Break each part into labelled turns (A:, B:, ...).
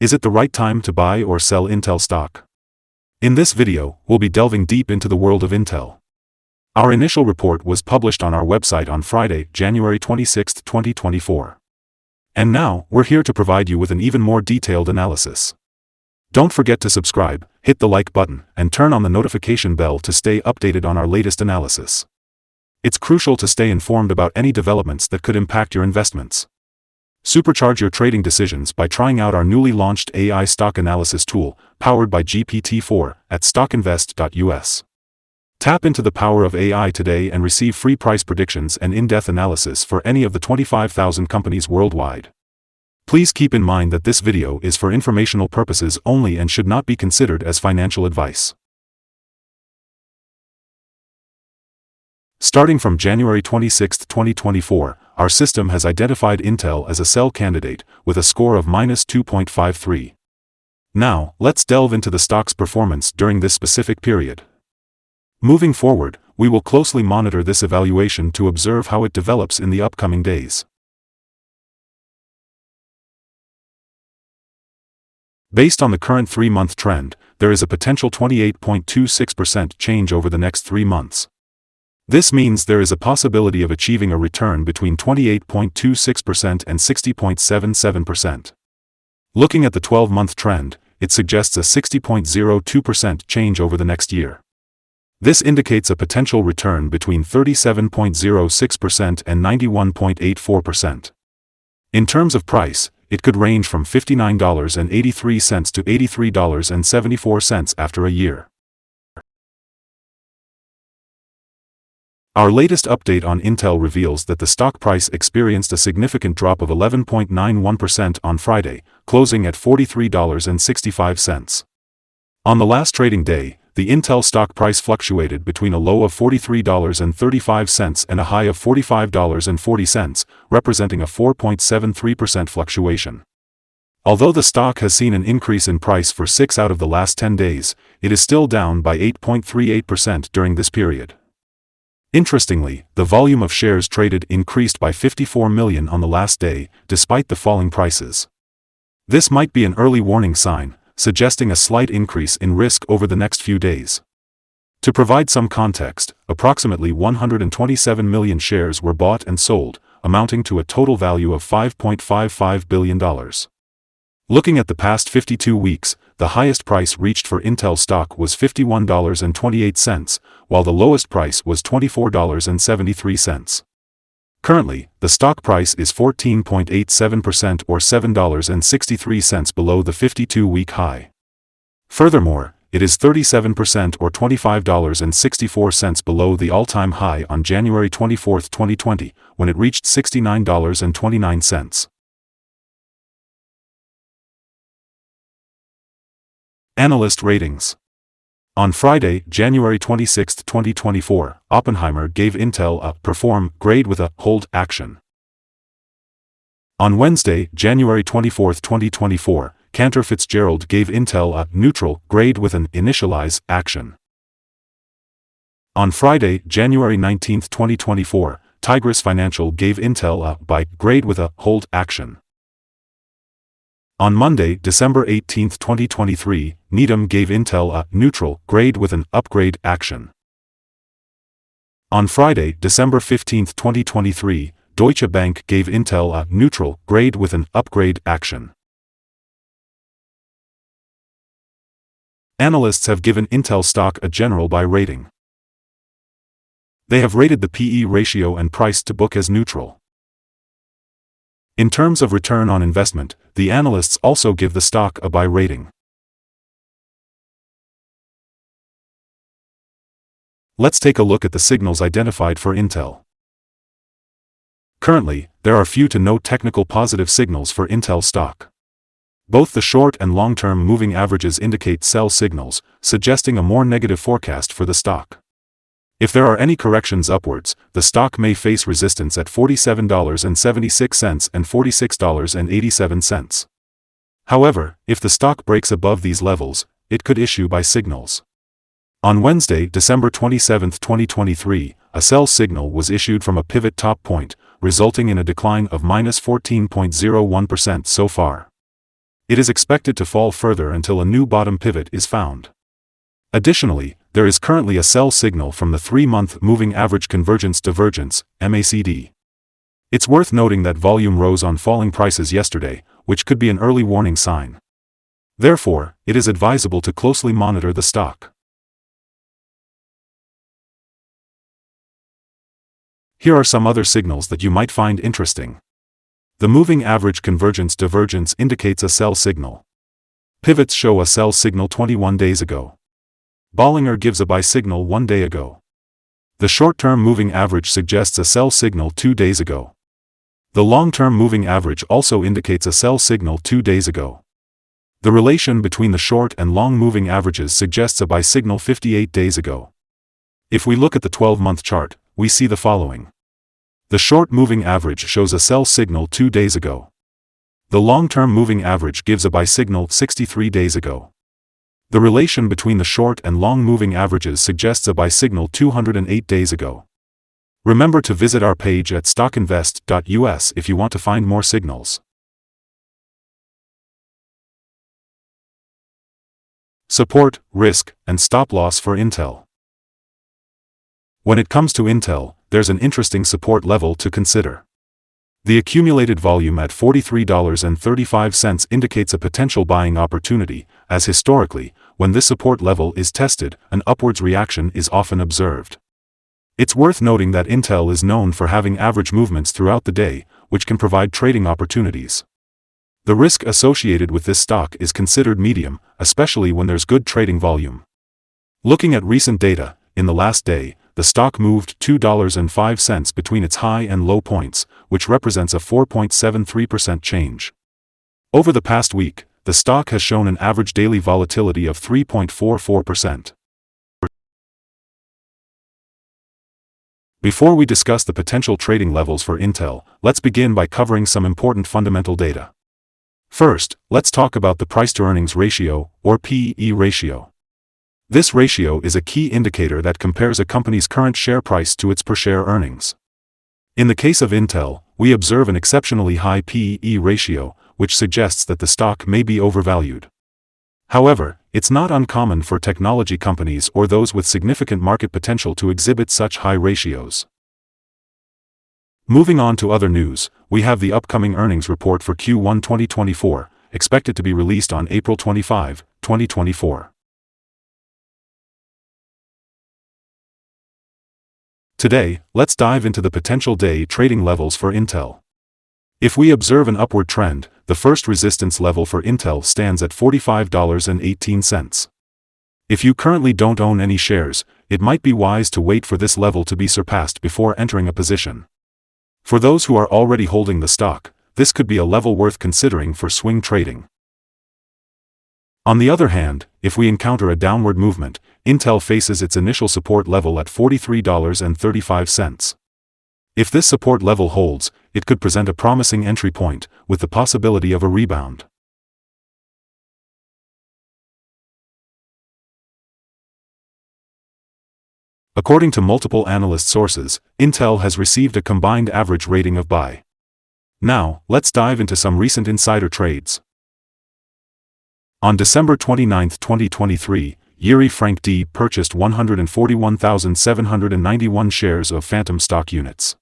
A: Is it the right time to buy or sell Intel stock? In this video, we'll be delving deep into the world of Intel. Our initial report was published on our website on Friday, January 26, 2024. And now, we're here to provide you with an even more detailed analysis. Don't forget to subscribe, hit the like button, and turn on the notification bell to stay updated on our latest analysis. It's crucial to stay informed about any developments that could impact your investments. Supercharge your trading decisions by trying out our newly launched AI stock analysis tool, powered by GPT-4, at StockInvest.us. Tap into the power of AI today and receive free price predictions and in-depth analysis for any of the 25,000 companies worldwide. Please keep in mind that this video is for informational purposes only and should not be considered as financial advice. Starting from January 26, 2024, our system has identified Intel as a sell candidate, with a score of -2.53. Now, let's delve into the stock's performance during this specific period. Moving forward, we will closely monitor this evaluation to observe how it develops in the upcoming days. Based on the current 3-month trend, there is a potential 28.26% change over the next 3 months. This means there is a possibility of achieving a return between 28.26% and 60.77%. Looking at the 12-month trend, it suggests a 60.02% change over the next year. This indicates a potential return between 37.06% and 91.84%. In terms of price, it could range from $59.83 to $83.74 after a year. Our latest update on Intel reveals that the stock price experienced a significant drop of 11.91% on Friday, closing at $43.65. On the last trading day, the Intel stock price fluctuated between a low of $43.35 and a high of $45.40, representing a 4.73% fluctuation. Although the stock has seen an increase in price for 6 out of the last 10 days, it is still down by 8.38% during this period. Interestingly, the volume of shares traded increased by 54 million on the last day, despite the falling prices. This might be an early warning sign, suggesting a slight increase in risk over the next few days. To provide some context, approximately 127 million shares were bought and sold, amounting to a total value of $5.55 billion. Looking at the past 52 weeks, the highest price reached for Intel stock was $51.28, while the lowest price was $24.73. Currently, the stock price is 14.87% or $7.63 below the 52-week high. Furthermore, it is 37% or $25.64 below the all-time high on January 24, 2020, when it reached $69.29. Analyst Ratings. On Friday, January 26, 2024, Oppenheimer gave Intel a perform grade with a hold action. On Wednesday, January 24, 2024, Cantor Fitzgerald gave Intel a neutral grade with an initialize action. On Friday, January 19, 2024, Tigris Financial gave Intel a buy grade with a hold action. On Monday, December 18, 2023, Needham gave Intel a neutral grade with an upgrade action. On Friday, December 15, 2023, Deutsche Bank gave Intel a neutral grade with an upgrade action. Analysts have given Intel stock a general buy rating. They have rated the PE ratio and price to book as neutral. In terms of return on investment, the analysts also give the stock a buy rating. Let's take a look at the signals identified for Intel. Currently, there are few to no technical positive signals for Intel stock. Both the short and long-term moving averages indicate sell signals, suggesting a more negative forecast for the stock. If there are any corrections upwards, the stock may face resistance at $47.76 and $46.87. However, if the stock breaks above these levels, it could issue buy signals. On Wednesday, December 27, 2023, a sell signal was issued from a pivot top point, resulting in a decline of -14.01% so far. it is expected to fall further until a new bottom pivot is found. Additionally, there is currently a sell signal from the 3-month moving average convergence divergence, MACD. It's worth noting that volume rose on falling prices yesterday, which could be an early warning sign. Therefore, it is advisable to closely monitor the stock. Here are some other signals that you might find interesting. The moving average convergence divergence indicates a sell signal. Pivots show a sell signal 21 days ago. Bollinger gives a buy signal 1 day ago. The short-term moving average suggests a sell signal 2 days ago. The long-term moving average also indicates a sell signal 2 days ago. The relation between the short and long moving averages suggests a buy signal 58 days ago. If we look at the 12-month chart, we see the following. The short moving average shows a sell signal 2 days ago. The long-term moving average gives a buy signal 63 days ago. The relation between the short and long moving averages suggests a buy signal 208 days ago. Remember to visit our page at StockInvest.us if you want to find more signals. Support, risk, and stop loss for Intel. When it comes to Intel, there's an interesting support level to consider. The accumulated volume at $43.35 indicates a potential buying opportunity, as historically, when this support level is tested, an upwards reaction is often observed. It's worth noting that Intel is known for having average movements throughout the day, which can provide trading opportunities. The risk associated with this stock is considered medium, especially when there's good trading volume. Looking at recent data, in the last day, the stock moved $2.05 between its high and low points, which represents a 4.73% change. Over the past week, the stock has shown an average daily volatility of 3.44%. Before we discuss the potential trading levels for Intel, let's begin by covering some important fundamental data. First, let's talk about the price-to-earnings ratio, or PE ratio. This ratio is a key indicator that compares a company's current share price to its per-share earnings. In the case of Intel, we observe an exceptionally high PE ratio, which suggests that the stock may be overvalued. However, it's not uncommon for technology companies or those with significant market potential to exhibit such high ratios. Moving on to other news, we have the upcoming earnings report for Q1 2024, expected to be released on April 25, 2024. Today, let's dive into the potential day trading levels for Intel. If we observe an upward trend, the first resistance level for Intel stands at $45.18. If you currently don't own any shares, it might be wise to wait for this level to be surpassed before entering a position. For those who are already holding the stock, this could be a level worth considering for swing trading. On the other hand, if we encounter a downward movement, Intel faces its initial support level at $43.35. If this support level holds, it could present a promising entry point, with the possibility of a rebound. According to multiple analyst sources, Intel has received a combined average rating of buy. Now, let's dive into some recent insider trades. On December 29, 2023, Yuri Frank D. purchased 141,791 shares of Phantom stock units.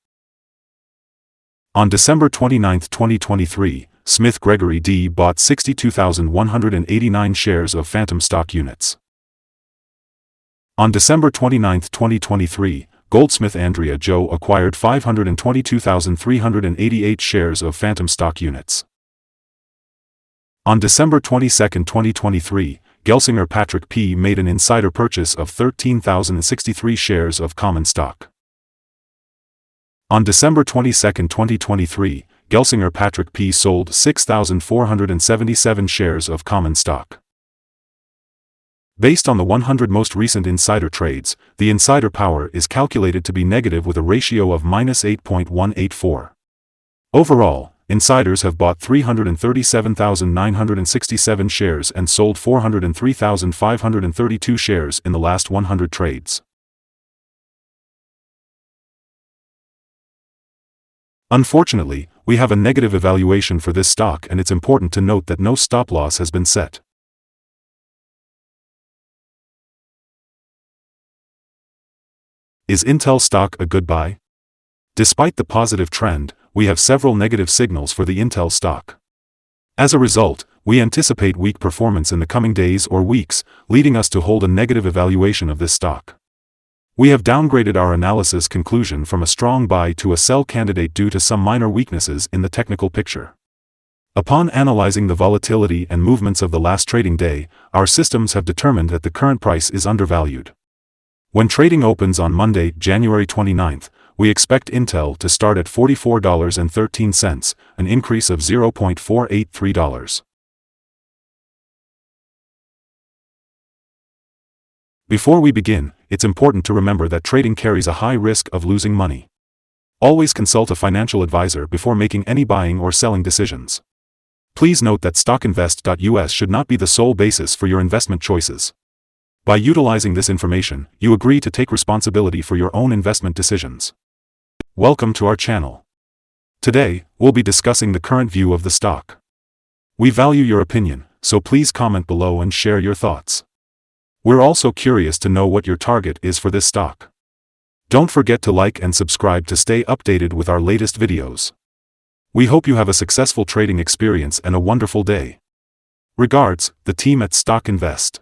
A: On December 29, 2023, Smith Gregory D. bought 62,189 shares of Phantom stock units. On December 29, 2023, Goldsmith Andrea Joe acquired 522,388 shares of Phantom stock units. On December 22, 2023, Gelsinger Patrick P. made an insider purchase of 13,063 shares of common stock. On December 22, 2023, Gelsinger Patrick P. sold 6,477 shares of common stock. Based on the 100 most recent insider trades, the insider power is calculated to be negative with a ratio of -8.184. Overall, insiders have bought 337,967 shares and sold 403,532 shares in the last 100 trades. Unfortunately, we have a negative evaluation for this stock, and it's important to note that no stop loss has been set. Is Intel stock a good buy? Despite the positive trend, we have several negative signals for the Intel stock. As a result, we anticipate weak performance in the coming days or weeks, leading us to hold a negative evaluation of this stock. We have downgraded our analysis conclusion from a strong buy to a sell candidate due to some minor weaknesses in the technical picture. Upon analyzing the volatility and movements of the last trading day, our systems have determined that the current price is undervalued. When trading opens on Monday, January 29th, we expect Intel to start at $44.13, an increase of $0.483. Before we begin, it's important to remember that trading carries a high risk of losing money. Always consult a financial advisor before making any buying or selling decisions. Please note that StockInvest.us should not be the sole basis for your investment choices. By utilizing this information, you agree to take responsibility for your own investment decisions. Welcome to our channel. Today, we'll be discussing the current view of the stock. We value your opinion, so please comment below and share your thoughts. We're also curious to know what your target is for this stock. Don't forget to like and subscribe to stay updated with our latest videos. We hope you have a successful trading experience and a wonderful day. Regards, the team at StockInvest.